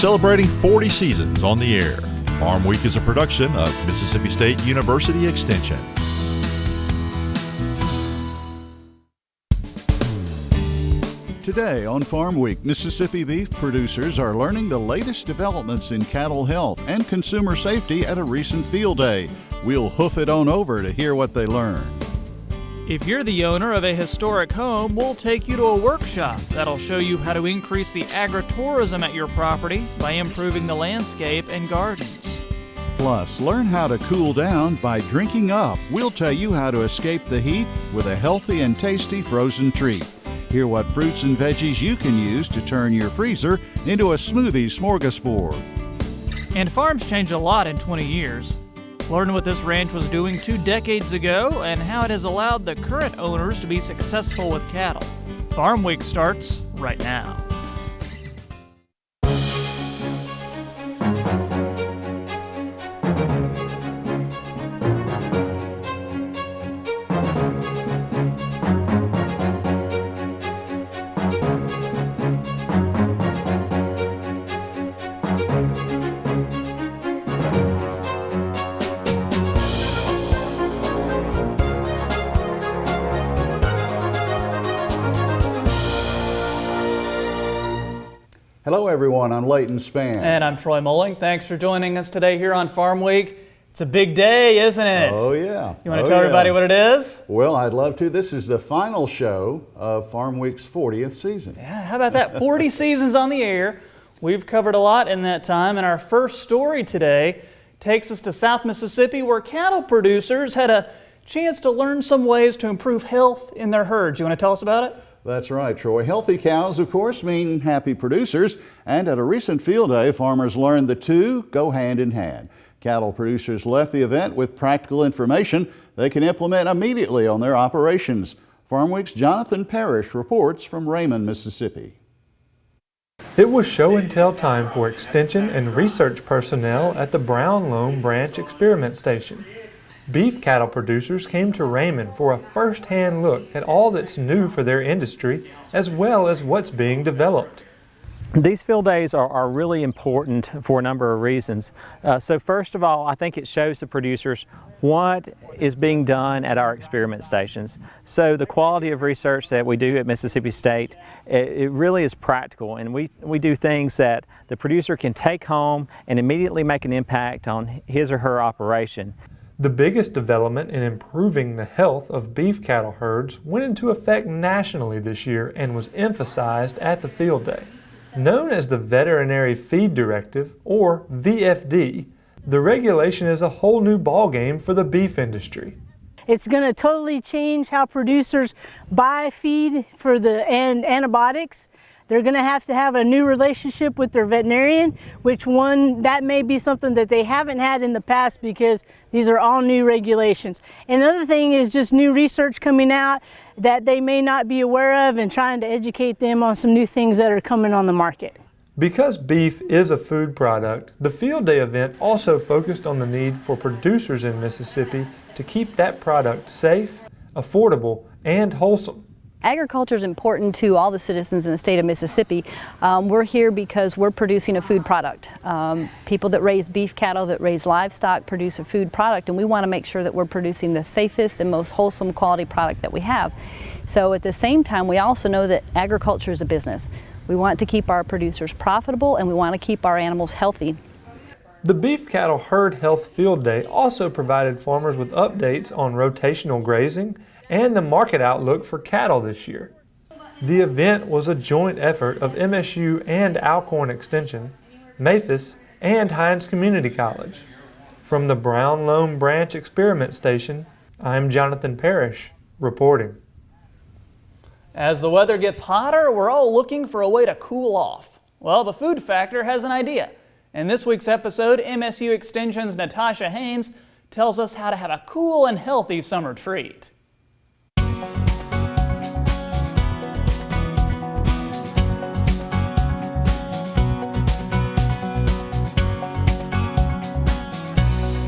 celebrating 40 seasons on the air. Farm Week is a production of Mississippi State University Extension. Today on Farm Week, Mississippi beef producers are learning the latest developments in cattle health and consumer safety at a recent field day. We'll hoof it on over to hear what they learned. If you're the owner of a historic home, we'll take you to a workshop that'll show you how to increase the agritourism at your property by improving the landscape and gardens. Plus, learn how to cool down by drinking up. We'll tell you how to escape the heat with a healthy and tasty frozen treat. Hear what fruits and veggies you can use to turn your freezer into a smoothie smorgasbord. And farms change a lot in 20 years. Learn what this ranch was doing 2 decades ago and how it has allowed the current owners to be successful with cattle. Farm Week starts right now. Hello everyone, I'm Leighton Spann. And I'm Troy Moling. Thanks for joining us today here on Farm Week. It's a big day, isn't it? Oh yeah. You want to tell everybody what it is? Well, I'd love to. This is the final show of Farm Week's 40th season. Yeah, how about that? 40 seasons on the air. We've covered a lot in that time, and our first story today takes us to South Mississippi, where cattle producers had a chance to learn some ways to improve health in their herds. You want to tell us about it? That's right, Troy. Healthy cows, of course, mean happy producers. And at a recent field day, farmers learned the two go hand in hand. Cattle producers left the event with practical information they can implement immediately on their operations. Farm Week's Jonathan Parrish reports from Raymond, Mississippi. It was show and tell time for extension and research personnel at the Brown Loam Branch Experiment Station. Beef cattle producers came to Raymond for a first-hand look at all that's new for their industry, as well as what's being developed. These field days are really important for a number of reasons. So first of all, I think it shows the producers what is being done at our experiment stations. So the quality of research that we do at Mississippi State, it really is practical, and we do things that the producer can take home and immediately make an impact on his or her operation. The biggest development in improving the health of beef cattle herds went into effect nationally this year and was emphasized at the field day. Known as the Veterinary Feed Directive, or VFD, the regulation is a whole new ballgame for the beef industry. It's going to totally change how producers buy feed for and antibiotics. They're going to have a new relationship with their veterinarian, that may be something that they haven't had in the past because these are all new regulations. Another thing is just new research coming out that they may not be aware of, and trying to educate them on some new things that are coming on the market. Because beef is a food product, the field day event also focused on the need for producers in Mississippi to keep that product safe, affordable, and wholesome. Agriculture is important to all the citizens in the state of Mississippi. We're here because we're producing a food product. People that raise beef cattle, that raise livestock, produce a food product, and we want to make sure that we're producing the safest and most wholesome quality product that we have. So at the same time, we also know that agriculture is a business. We want to keep our producers profitable, and we want to keep our animals healthy. The Beef Cattle Herd Health Field Day also provided farmers with updates on rotational grazing and the market outlook for cattle this year. The event was a joint effort of MSU and Alcorn Extension, Memphis, and Hines Community College. From the Brown Loam Branch Experiment Station, I'm Jonathan Parrish, reporting. As the weather gets hotter, we're all looking for a way to cool off. Well, the Food Factor has an idea. In this week's episode, MSU Extension's Natasha Haynes tells us how to have a cool and healthy summer treat.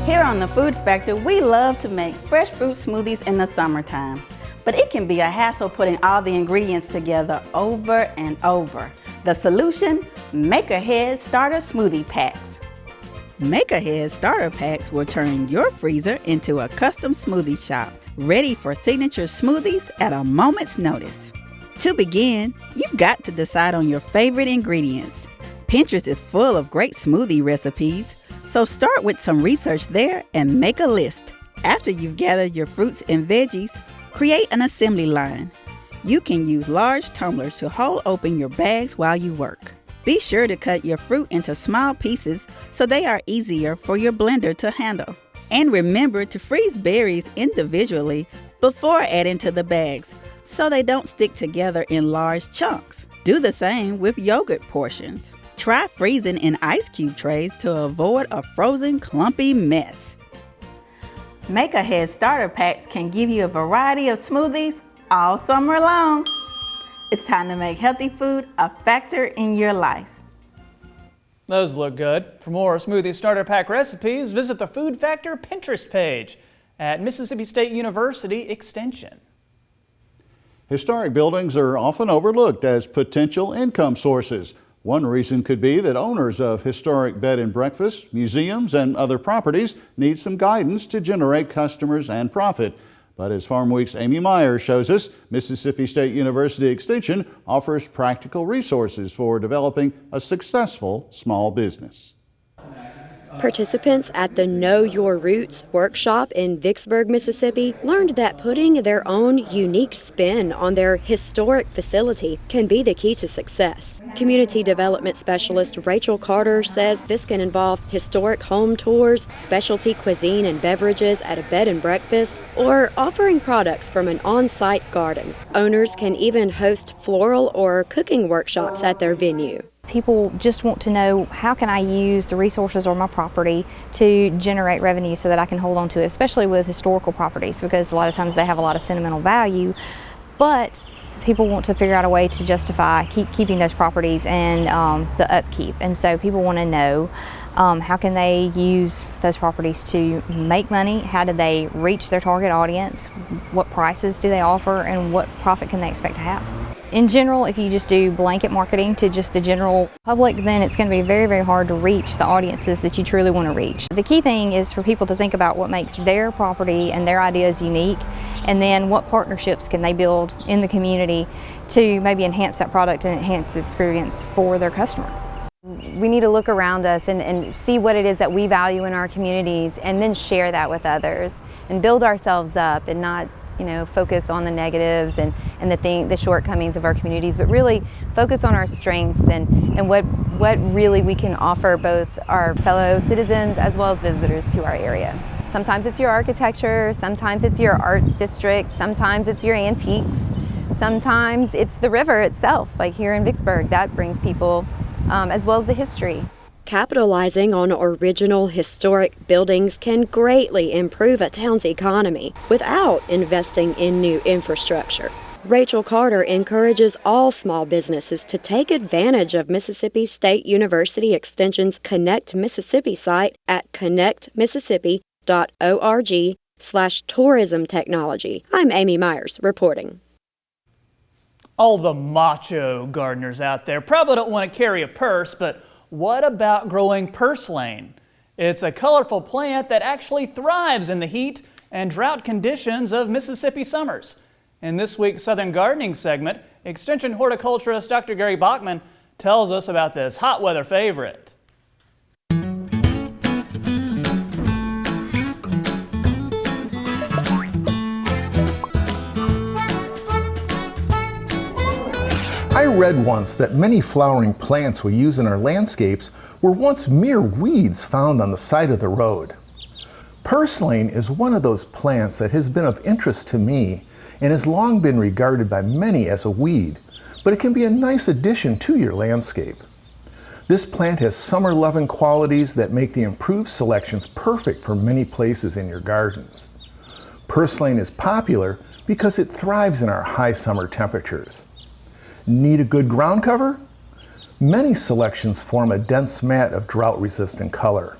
Here on the Food Factor, we love to make fresh fruit smoothies in the summertime. But it can be a hassle putting all the ingredients together over and over. The solution? Make Ahead Starter Smoothie Packs. Make Ahead Starter Packs will turn your freezer into a custom smoothie shop, ready for signature smoothies at a moment's notice. To begin, you've got to decide on your favorite ingredients. Pinterest is full of great smoothie recipes, so start with some research there and make a list. After you've gathered your fruits and veggies, create an assembly line. You can use large tumblers to hold open your bags while you work. Be sure to cut your fruit into small pieces so they are easier for your blender to handle. And remember to freeze berries individually before adding to the bags so they don't stick together in large chunks. Do the same with yogurt portions. Try freezing in ice cube trays to avoid a frozen clumpy mess. Make Ahead Starter Packs can give you a variety of smoothies all summer long. It's time to make healthy food a factor in your life. Those look good. For more smoothie starter pack recipes, visit the Food Factor Pinterest page at Mississippi State University Extension. Historic buildings are often overlooked as potential income sources. One reason could be that owners of historic bed and breakfasts, museums, and other properties need some guidance to generate customers and profit. But as Farmweek's Amy Myers shows us, Mississippi State University Extension offers practical resources for developing a successful small business. Participants at the Know Your Roots workshop in Vicksburg, Mississippi learned that putting their own unique spin on their historic facility can be the key to success. Community Development Specialist Rachel Carter says this can involve historic home tours, specialty cuisine and beverages at a bed and breakfast, or offering products from an on-site garden. Owners can even host floral or cooking workshops at their venue. People just want to know, how can I use the resources or my property to generate revenue so that I can hold on to it, especially with historical properties, because a lot of times they have a lot of sentimental value, but people want to figure out a way to justify keeping those properties and the upkeep. And so people want to know, how can they use those properties to make money? How do they reach their target audience? What prices do they offer, and what profit can they expect to have? In general, if you just do blanket marketing to just the general public, then it's going to be very, very hard to reach the audiences that you truly want to reach. The key thing is for people to think about what makes their property and their ideas unique, and then what partnerships can they build in the community to maybe enhance that product and enhance the experience for their customer. We need to look around us and see what it is that we value in our communities, and then share that with others and build ourselves up, and not focus on the negatives and the shortcomings of our communities, but really focus on our strengths and what really we can offer both our fellow citizens as well as visitors to our area. Sometimes it's your architecture, sometimes it's your arts district, sometimes it's your antiques, sometimes it's the river itself, like here in Vicksburg, that brings people, as well as the history. Capitalizing on original historic buildings can greatly improve a town's economy without investing in new infrastructure. Rachel Carter encourages all small businesses to take advantage of Mississippi State University Extension's Connect Mississippi site at connectmississippi.org/tourism technology. I'm Amy Myers reporting. All the macho gardeners out there probably don't want to carry a purse, but what about growing purslane? It's a colorful plant that actually thrives in the heat and drought conditions of Mississippi summers. In this week's Southern Gardening segment, Extension horticulturist Dr. Gary Bachman tells us about this hot weather favorite. I read once that many flowering plants we use in our landscapes were once mere weeds found on the side of the road. Purslane is one of those plants that has been of interest to me and has long been regarded by many as a weed, but it can be a nice addition to your landscape. This plant has summer-loving qualities that make the improved selections perfect for many places in your gardens. Purslane is popular because it thrives in our high summer temperatures. Need a good ground cover? Many selections form a dense mat of drought-resistant color.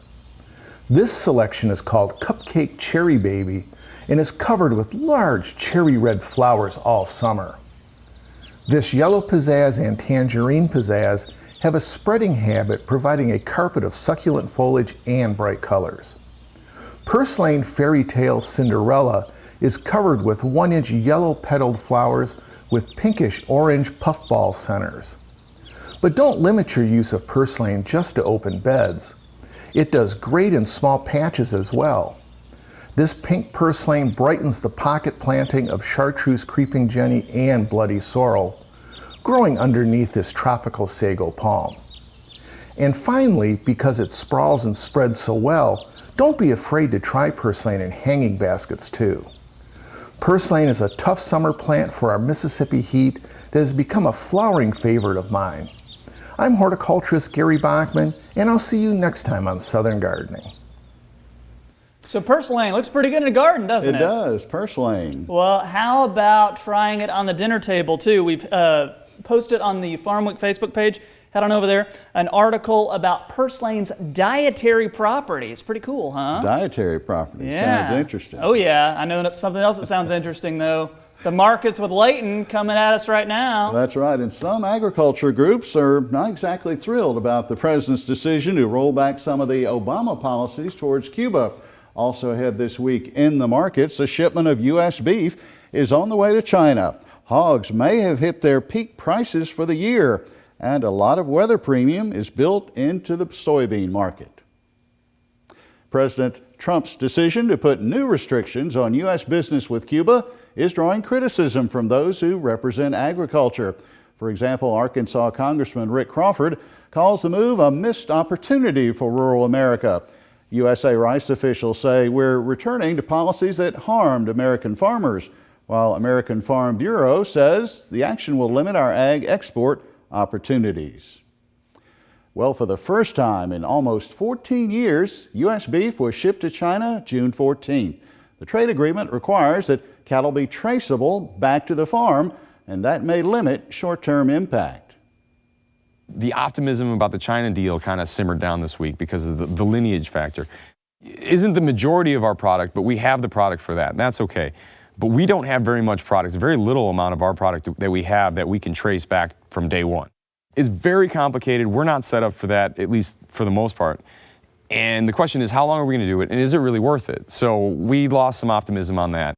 This selection is called Cupcake Cherry Baby and is covered with large cherry red flowers all summer. This yellow pizzazz and tangerine pizzazz have a spreading habit, providing a carpet of succulent foliage and bright colors. Purslane Fairy Tale Cinderella is covered with 1-inch yellow petaled flowers with pinkish orange puffball centers. But don't limit your use of purslane just to open beds. It does great in small patches as well. This pink purslane brightens the pocket planting of chartreuse creeping jenny and bloody sorrel, growing underneath this tropical sago palm. And finally, because it sprawls and spreads so well, don't be afraid to try purslane in hanging baskets too. Purslane is a tough summer plant for our Mississippi heat that has become a flowering favorite of mine. I'm horticulturist Gary Bachman, and I'll see you next time on Southern Gardening. So purslane looks pretty good in a garden, doesn't it? It does, purslane. Well, how about trying it on the dinner table too? We've posted on the Farmweek Facebook page, head on over there, an article about purslane's dietary properties. Pretty cool, huh? Dietary properties, Yeah. sounds interesting. Oh yeah, I know something else that sounds interesting though. The markets with Layton coming at us right now. That's right, and some agriculture groups are not exactly thrilled about the president's decision to roll back some of the Obama policies towards Cuba. Also ahead this week in the markets, a shipment of U.S. beef is on the way to China. Hogs may have hit their peak prices for the year, and a lot of weather premium is built into the soybean market. President Trump's decision to put new restrictions on U.S. business with Cuba is drawing criticism from those who represent agriculture. For example, Arkansas Congressman Rick Crawford calls the move a missed opportunity for rural America. USA rice officials say we're returning to policies that harmed American farmers, while American Farm Bureau says the action will limit our ag export opportunities. Well, for the first time in almost 14 years, U.S. beef was shipped to China June 14th. The trade agreement requires that cattle be traceable back to the farm, and that may limit short-term impact. The optimism about the China deal kind of simmered down this week because of the lineage factor. Isn't the majority of our product, but we have the product for that, and that's okay. But we don't have very much product, very little amount of our product that we have that we can trace back from day one. It's very complicated. We're not set up for that, at least for the most part. And the question is, how long are we going to do it, and is it really worth it? So we lost some optimism on that.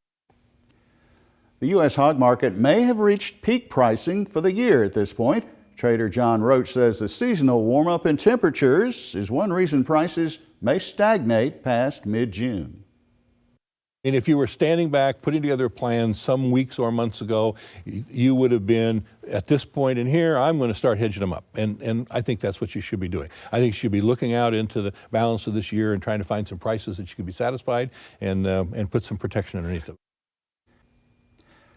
The U.S. hog market may have reached peak pricing for the year at this point. Trader John Roach says the seasonal warm-up in temperatures is one reason prices may stagnate past mid-June. And if you were standing back, putting together a plan some weeks or months ago, you would have been, at this point in here, I'm going to start hedging them up. And I think that's what you should be doing. I think you should be looking out into the balance of this year and trying to find some prices that you can be satisfied and put some protection underneath them.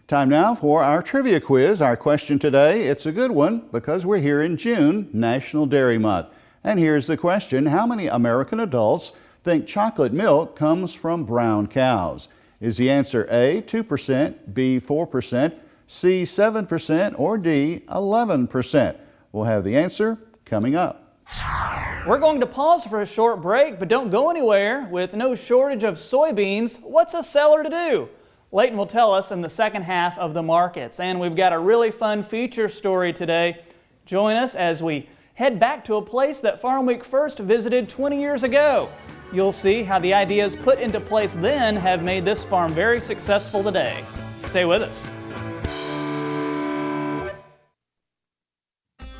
Time now for our trivia quiz. Our question today, it's a good one because we're here in June, National Dairy Month. And here's the question: how many American adults think chocolate milk comes from brown cows? Is the answer A, 2%, B, 4%, C, 7%, or D, 11%? We'll have the answer coming up. We're going to pause for a short break, but don't go anywhere. With no shortage of soybeans, what's a seller to do? Layton will tell us in the second half of the markets. And we've got a really fun feature story today. Join us as we head back to a place that Farmweek first visited 20 years ago. You'll see how the ideas put into place then have made this farm very successful today. Stay with us.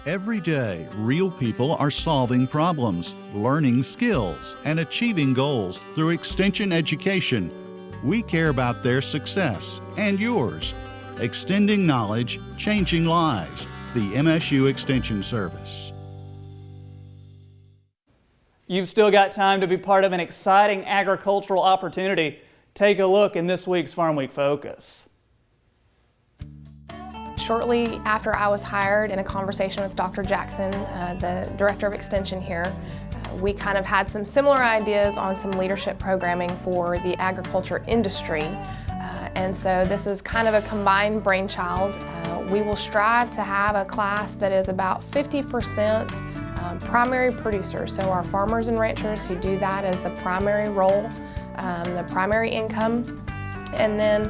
Every day, real people are solving problems, learning skills, and achieving goals through extension education. We care about their success and yours. Extending knowledge, changing lives. The MSU Extension Service. You've still got time to be part of an exciting agricultural opportunity. Take a look in this week's Farm Week Focus. Shortly after I was hired, in a conversation with Dr. Jackson, the Director of Extension here, we kind of had some similar ideas on some leadership programming for the agriculture industry. And so this was kind of a combined brainchild. We will strive to have a class that is about 50% primary producers, so our farmers and ranchers who do that as the primary role, the primary income, and then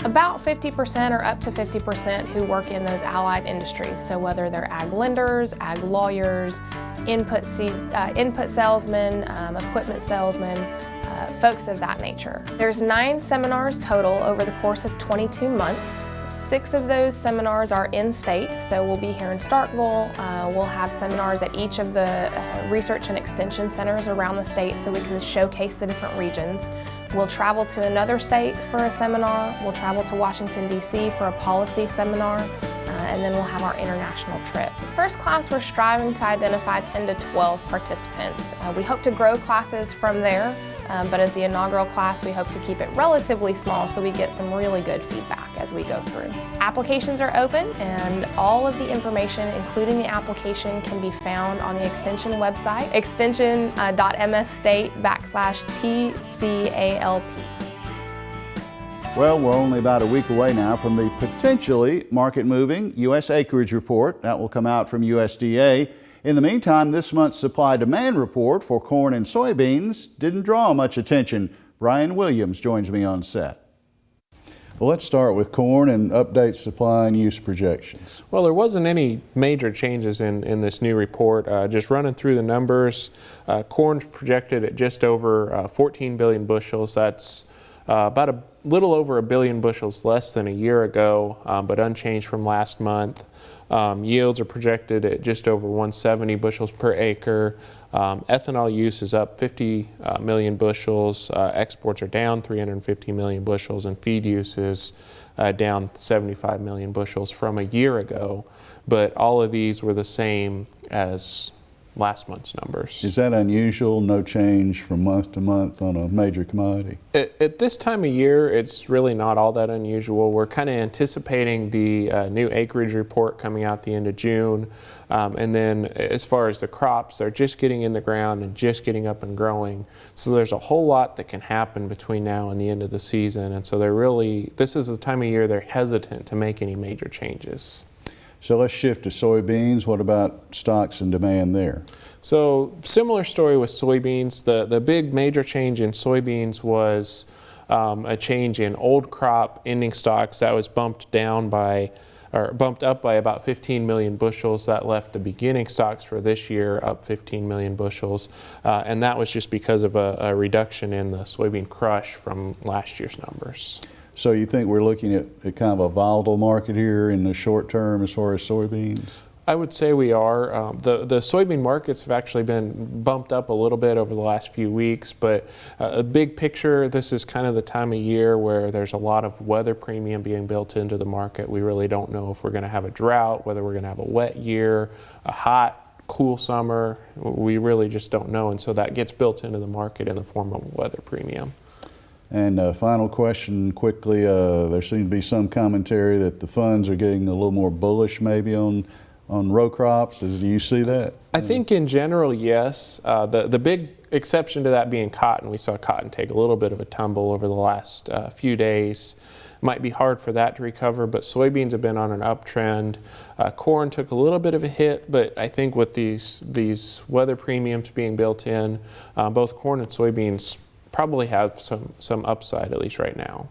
About 50% or up to 50% who work in those allied industries. So whether they're ag lenders, ag lawyers, input salesmen, equipment salesmen, folks of that nature. There's 9 seminars total over the course of 22 months. 6 of those seminars are in-state, so we'll be here in Starkville. We'll have seminars at each of the research and extension centers around the state so we can showcase the different regions. We'll travel to another state for a seminar. We'll travel to Washington, D.C. for a policy seminar. And then we'll have our international trip. First class, we're striving to identify 10 to 12 participants. We hope to grow classes from there, but as the inaugural class, we hope to keep it relatively small so we get some really good feedback as we go through. Applications are open, and all of the information, including the application, can be found on the Extension website, extension.ms-state/TCALP. Well, we're only about a week away now from the potentially market-moving U.S. acreage report. That will come out from USDA. In the meantime, this month's supply-demand report for corn and soybeans didn't draw much attention. Brian Williams joins me on set. Well, let's start with corn and update supply and use projections. Well, there wasn't any major changes in this new report. Just running through the numbers, corn's projected at just over 14 billion bushels. That's about a little over a billion bushels less than a year ago, but unchanged from last month. Yields are projected at just over 170 bushels per acre. Ethanol use is up 50 million bushels. Exports are down 350 million bushels, and feed use is down 75 million bushels from a year ago. But all of these were the same as last month's numbers. Is that unusual, no change from month to month on a major commodity? At this time of year, it's really not all that unusual. We're kind of anticipating the new acreage report coming out the end of June. And then as far as the crops, they're just getting in the ground and just getting up and growing. So there's a whole lot that can happen between now and the end of the season. And so this is the time of year they're hesitant to make any major changes. So let's shift to soybeans. What about stocks and demand there? So similar story with soybeans. The big major change in soybeans was a change in old crop ending stocks that was bumped up by about 15 million bushels. That left the beginning stocks for this year up 15 million bushels. And that was just because of a reduction in the soybean crush from last year's numbers. So you think we're looking at kind of a volatile market here in the short term as far as soybeans? I would say we are. The soybean markets have actually been bumped up a little bit over the last few weeks, but a big picture, this is kind of the time of year where there's a lot of weather premium being built into the market. We really don't know if we're going to have a drought, whether we're going to have a wet year, a hot, cool summer. We really just don't know, and so that gets built into the market in the form of a weather premium. And final question quickly, there seems to be some commentary that the funds are getting a little more bullish maybe on row crops. Do you see that? I think in general, yes. The big exception to that being cotton. We saw cotton take a little bit of a tumble over the last few days. Might be hard for that to recover, but soybeans have been on an uptrend. Corn took a little bit of a hit, but I think with these weather premiums being built in, both corn and soybeans probably have some upside, at least right now.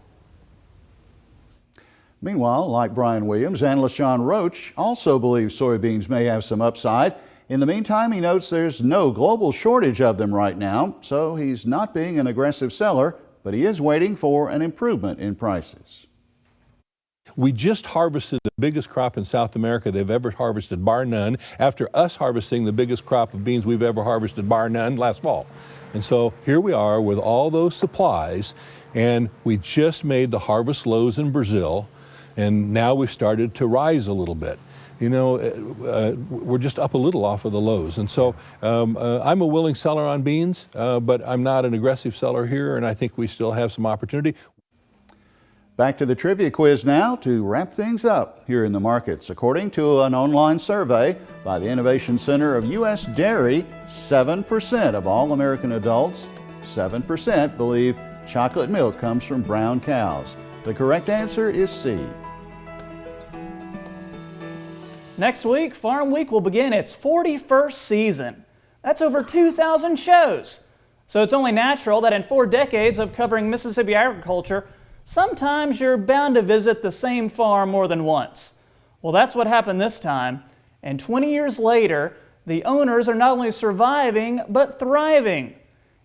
Meanwhile, like Brian Williams, analyst John Roach also believes soybeans may have some upside. In the meantime, he notes there's no global shortage of them right now, so he's not being an aggressive seller, but he is waiting for an improvement in prices. We just harvested the biggest crop in South America they've ever harvested, bar none, after us harvesting the biggest crop of beans we've ever harvested, bar none, last fall. And so here we are with all those supplies, and we just made the harvest lows in Brazil, and now we've started to rise a little bit. You know, we're just up a little off of the lows. And so I'm a willing seller on beans, but I'm not an aggressive seller here, and I think we still have some opportunity. Back to the trivia quiz now to wrap things up here in the markets. According to an online survey by the Innovation Center of U.S. Dairy, 7% of all American adults, 7% believe chocolate milk comes from brown cows. The correct answer is C. Next week, Farm Week will begin its 41st season. That's over 2,000 shows. So it's only natural that in 4 decades of covering Mississippi agriculture, sometimes you're bound to visit the same farm more than once. Well, that's what happened this time, and 20 years later, the owners are not only surviving, but thriving.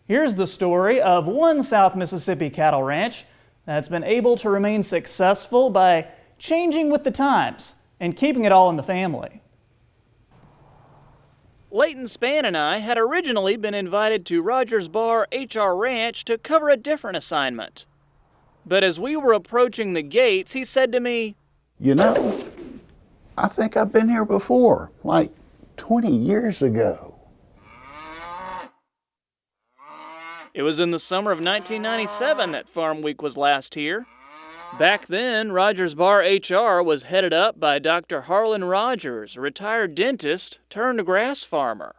Here's the story of one South Mississippi cattle ranch that's been able to remain successful by changing with the times and keeping it all in the family. Leighton Spann and I had originally been invited to Rogers Bar HR Ranch to cover a different assignment. But as we were approaching the gates, he said to me, "You know, I think I've been here before, like 20 years ago." It was in the summer of 1997 that Farmweek was last here. Back then, Rogers Bar HR was headed up by Dr. Harlan Rogers, a retired dentist turned grass farmer.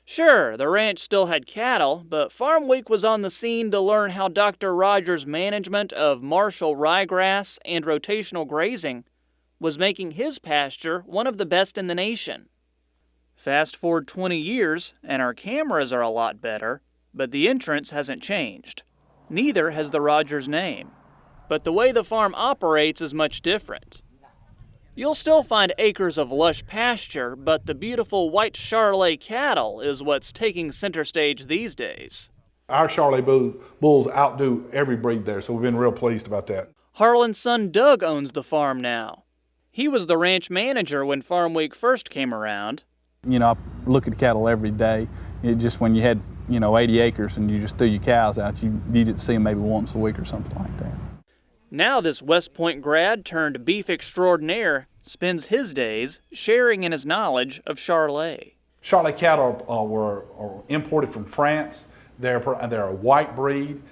Sure, the ranch still had cattle, but Farmweek was on the scene to learn how Dr. Rogers' management of Marshall ryegrass and rotational grazing was making his pasture one of the best in the nation. Fast forward 20 years, and our cameras are a lot better, but the entrance hasn't changed. Neither has the Rogers name. But the way the farm operates is much different. You'll still find acres of lush pasture, but the beautiful white Charolais cattle is what's taking center stage these days. Our Charolais bulls outdo every breed there, so we've been real pleased about that. Harlan's son Doug owns the farm now. He was the ranch manager when Farmweek first came around. You know, I look at cattle every day. Just when you had 80 acres and you just threw your cows out, you didn't see them maybe once a week or something like that. Now this West Point grad turned beef extraordinaire spends his days sharing in his knowledge of Charolais. Charolais cattle were imported from France. They're a white breed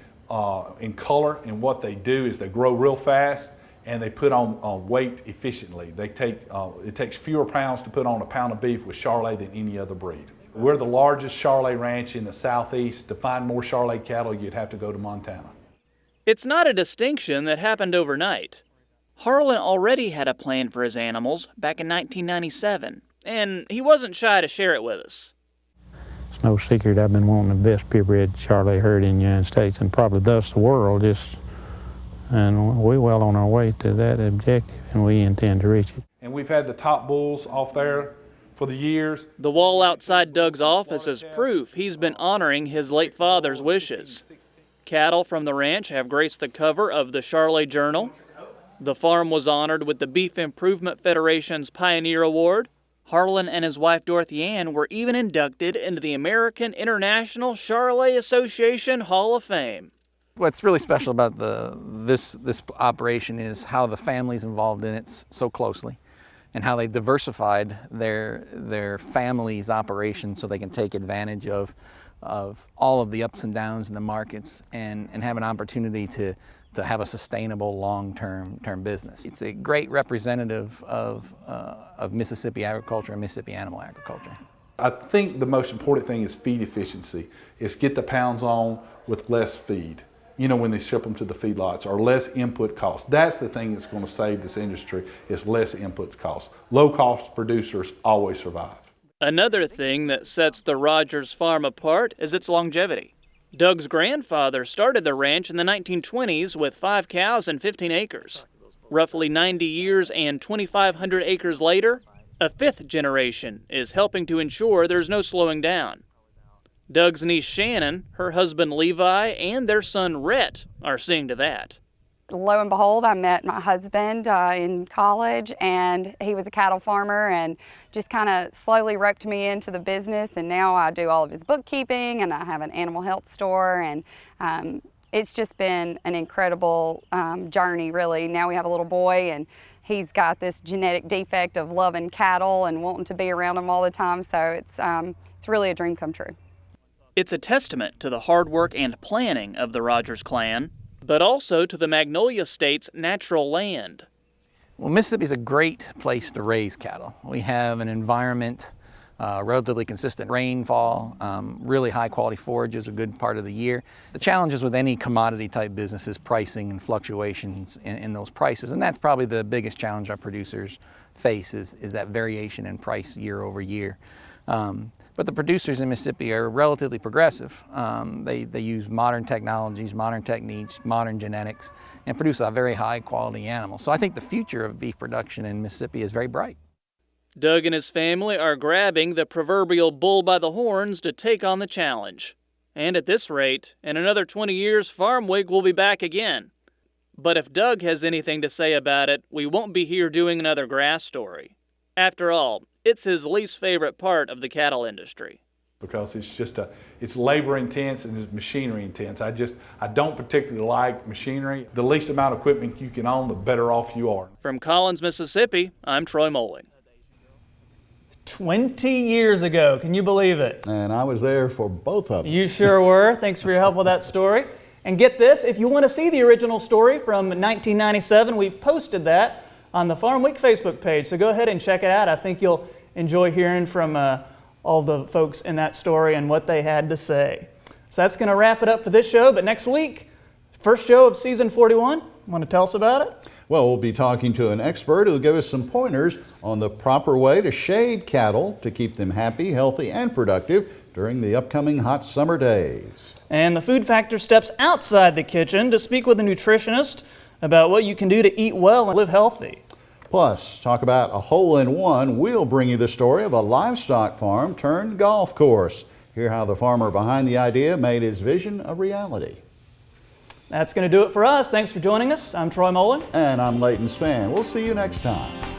in color, and what they do is they grow real fast and they put on weight efficiently. It takes fewer pounds to put on a pound of beef with Charolais than any other breed. We're the largest Charolais ranch in the southeast. To find more Charolais cattle, you'd have to go to Montana. It's not a distinction that happened overnight. Harlan already had a plan for his animals back in 1997, and he wasn't shy to share it with us. It's no secret I've been wanting the best purebred Charolais herd in the United States, and probably thus the world. And we're well on our way to that objective, and we intend to reach it. And we've had the top bulls off there for the years. The wall outside Doug's office is proof he's been honoring his late father's wishes. Cattle from the ranch have graced the cover of the Charolais Journal. The farm was honored with the Beef Improvement Federation's Pioneer Award. Harlan and his wife Dorothy Ann were even inducted into the American International Charolais Association Hall of Fame. What's really special about this operation is how the family's involved in it so closely, and how they've diversified their family's operations so they can take advantage of all of the ups and downs in the markets and have an opportunity to have a sustainable long-term business. It's a great representative of Mississippi agriculture and Mississippi animal agriculture. I think the most important thing is feed efficiency. Is get the pounds on with less feed. When they ship them to the feedlots, or less input costs. That's the thing that's going to save this industry, is less input costs. Low-cost producers always survive. Another thing that sets the Rogers farm apart is its longevity. Doug's grandfather started the ranch in the 1920s with 5 cows and 15 acres. Roughly 90 years and 2,500 acres later, a 5th generation is helping to ensure there's no slowing down. Doug's niece Shannon, her husband Levi, and their son Rhett are seeing to that. Lo and behold, I met my husband in college, and he was a cattle farmer and just kind of slowly roped me into the business, and now I do all of his bookkeeping, and I have an animal health store, and it's just been an incredible journey, really. Now we have a little boy, and he's got this genetic defect of loving cattle and wanting to be around them all the time, so it's really a dream come true. It's a testament to the hard work and planning of the Rogers clan, but also to the Magnolia State's natural land. Well, Mississippi is a great place to raise cattle. We have an environment, relatively consistent rainfall, really high quality forages a good part of the year. The challenges with any commodity type business is pricing and fluctuations in those prices, and that's probably the biggest challenge our producers face is that variation in price year over year. But the producers in Mississippi are relatively progressive. They use modern technologies, modern techniques, modern genetics, and produce a very high quality animal. So I think the future of beef production in Mississippi is very bright. Doug and his family are grabbing the proverbial bull by the horns to take on the challenge. And at this rate, in another 20 years, Farmweek will be back again. But if Doug has anything to say about it, we won't be here doing another grass story. After all, it's his least favorite part of the cattle industry. Because it's labor intense and it's machinery intense. I don't particularly like machinery. The least amount of equipment you can own, the better off you are. From Collins, Mississippi, I'm Troy Moling. 20 years ago, can you believe it? And I was there for both of them. You sure were. Thanks for your help with that story. And get this, if you want to see the original story from 1997, we've posted that on the Farmweek Facebook page. So go ahead and check it out. I think you'll enjoy hearing from all the folks in that story and what they had to say. So that's going to wrap it up for this show. But next week, first show of season 41. Want to tell us about it? Well, we'll be talking to an expert who'll give us some pointers on the proper way to shade cattle to keep them happy, healthy, and productive during the upcoming hot summer days. And the Food Factor steps outside the kitchen to speak with a nutritionist about what you can do to eat well and live healthy. Plus, talk about a hole-in-one. We'll bring you the story of a livestock farm turned golf course. Hear how the farmer behind the idea made his vision a reality. That's going to do it for us. Thanks for joining us. I'm Troy Moling. And I'm Leighton Spann. We'll see you next time.